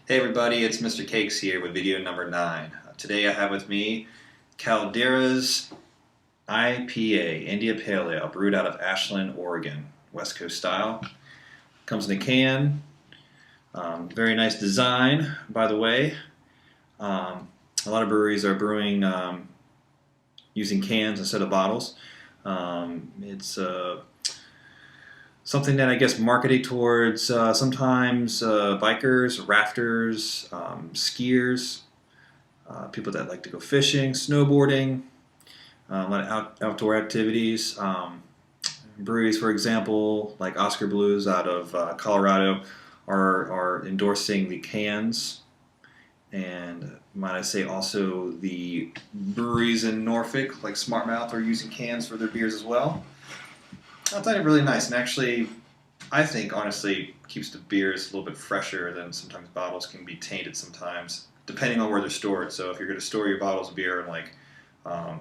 Hey everybody, it's Mr. Cakes here with video number 9. Today I have with me Caldera's IPA, India Pale Ale, brewed out of Ashland, Oregon, West Coast style. Comes in a can. Very nice design, by the way. A lot of breweries are brewing using cans instead of bottles. It's something that I guess marketed towards sometimes bikers, rafters, skiers, people that like to go fishing, snowboarding, a lot of outdoor activities. Breweries, for example, like Oscar Blues out of Colorado, are endorsing the cans. And might I say also the breweries in Norfolk, like Smart Mouth, are using cans for their beers as well. I thought it really nice, and actually, I think honestly keeps the beers a little bit fresher than sometimes bottles can be tainted sometimes, depending on where they're stored. So if you're going to store your bottles of beer in like a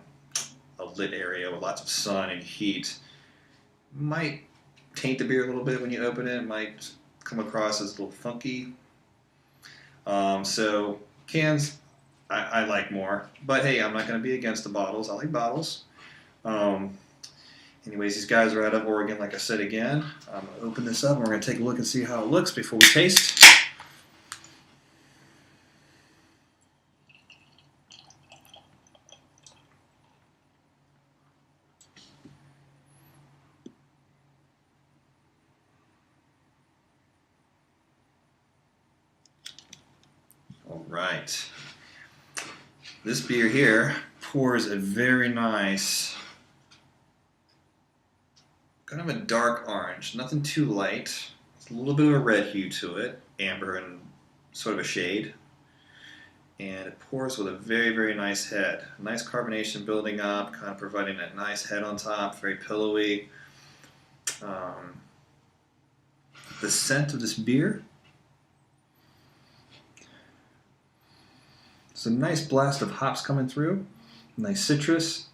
lit area with lots of sun and heat, it might taint the beer a little bit when you open it. It might come across as a little funky. So cans, I like more, but hey, I'm not going to be against the bottles. I like bottles. Anyways, these guys are out of Oregon, like I said again. I'm going to open this up and we're going to take a look and see how it looks before we taste. All right. This beer here pours a very nice, kind of a dark orange, nothing too light. It's a little bit of a red hue to it, amber and sort of a shade. And it pours with a very, very nice head. Nice carbonation building up, kind of providing that nice head on top, very pillowy. The scent of this beer, it's a nice blast of hops coming through, nice citrus,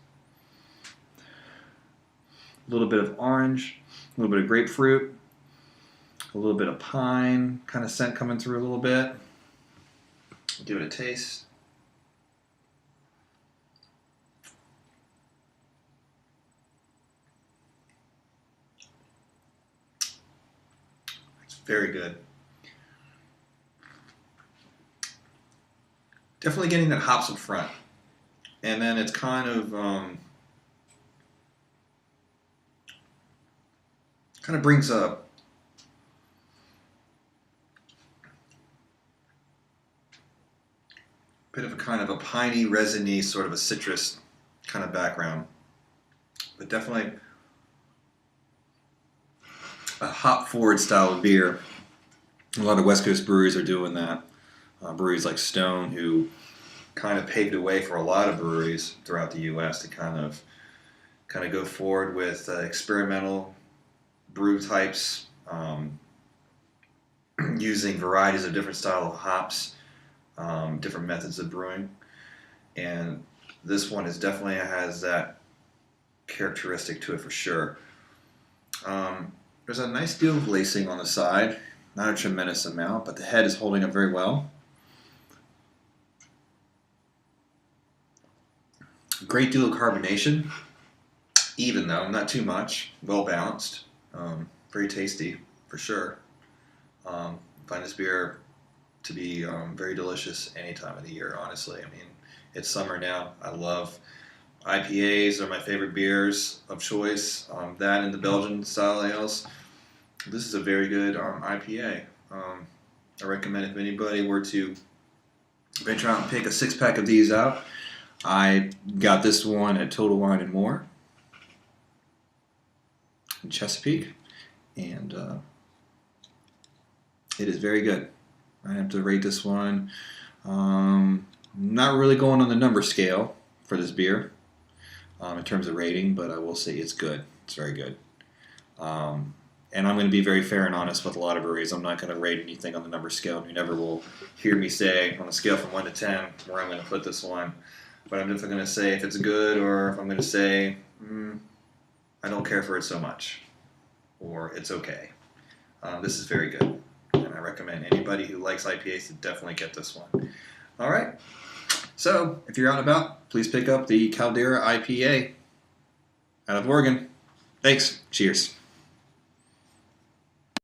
a little bit of orange, a little bit of grapefruit, a little bit of pine kind of scent coming through a little bit. Give it a taste. It's very good. Definitely getting that hops up front. And then it's kind of brings a bit of a kind of a piney, resiny, sort of a citrus kind of background. But definitely a hop forward style of beer. A lot of West Coast breweries are doing that. Breweries like Stone, who kind of paved the way for a lot of breweries throughout the U.S. to kind of go forward with experimental brew types, using varieties of different style of hops, different methods of brewing, and this one is definitely has that characteristic to it for sure. There's a nice deal of lacing on the side, not a tremendous amount, but the head is holding up very well. Great deal of carbonation, even though not too much, well balanced, very tasty for sure. Find this beer to be very delicious any time of the year, honestly. I mean, it's summer now. I love IPAs, are my favorite beers of choice. That and the Belgian style ales. This is a very good IPA. I recommend if anybody were to venture out and pick a 6-pack of these out. I got this one at Total Wine and More in Chesapeake, and it is very good. I have to rate this one. Not really going on the number scale for this beer in terms of rating, but I will say it's good. It's very good. And I'm going to be very fair and honest with a lot of breweries. I'm not going to rate anything on the number scale. You never will hear me say on a scale from 1 to 10 where I'm going to put this one. But I'm definitely going to say if it's good, or if I'm going to say I don't care for it so much, or it's okay. This is very good, and I I recommend anybody who likes IPAs to definitely get this one. All right. So if you're out and about, please pick up the Caldera IPA out of Oregon. Thanks. Cheers.